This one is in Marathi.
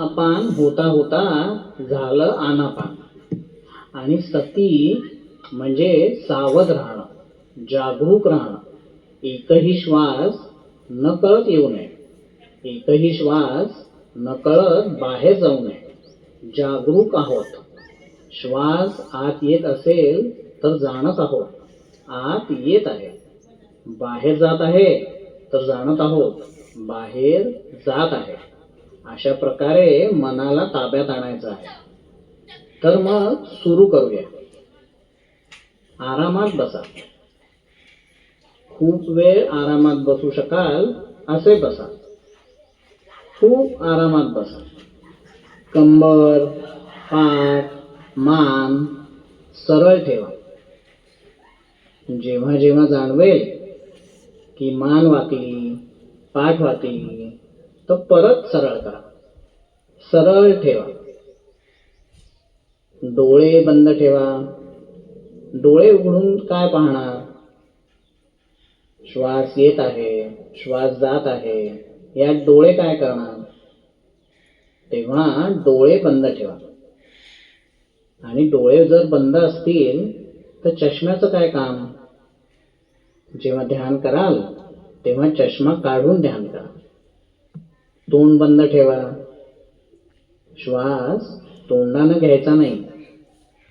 अपान होता होता झालं आनापान. आणि सती म्हणजे सावध राहणं, जागरूक राहणं. एकही श्वास नकळत येऊ नये, एकही श्वास नकळत बाहेर जाऊ नये. जागरूक आहोत. श्वास आत येत असेल तर जाणत आहोत, आत येत आहे. बाहेर जात आहे तर जाणत आहोत, बाहेर जात आहे. अशा प्रकारे मनाला ताब्यात आणायचं आहे. तर मग सुरू करूया. आरामात बसा. खूप वेळ आरामात बसू शकाल असे बसा. खूप आरामात बसा. कंबर, पाठ, मान सरळ ठेवा. जेव्हा जेव्हा जाणवेल की मान वाकली, पाठ वाकली, तर परत सरळ करा. सरळ ठेवा. डोळे बंद ठेवा. डोळे उघडून काय पाहणार? श्वास येत आहे, श्वास जात आहे, यात डोळे काय करणार? तेव्हा डोळे बंद ठेवा. आणि डोळे जर बंद असतील तर चष्म्याचं काय काम? जेव्हा ध्यान कराल तेव्हा चष्मा काढून ध्यान करा. तोंड बंद ठेवा. श्वास तोंडानं घ्यायचा नाही,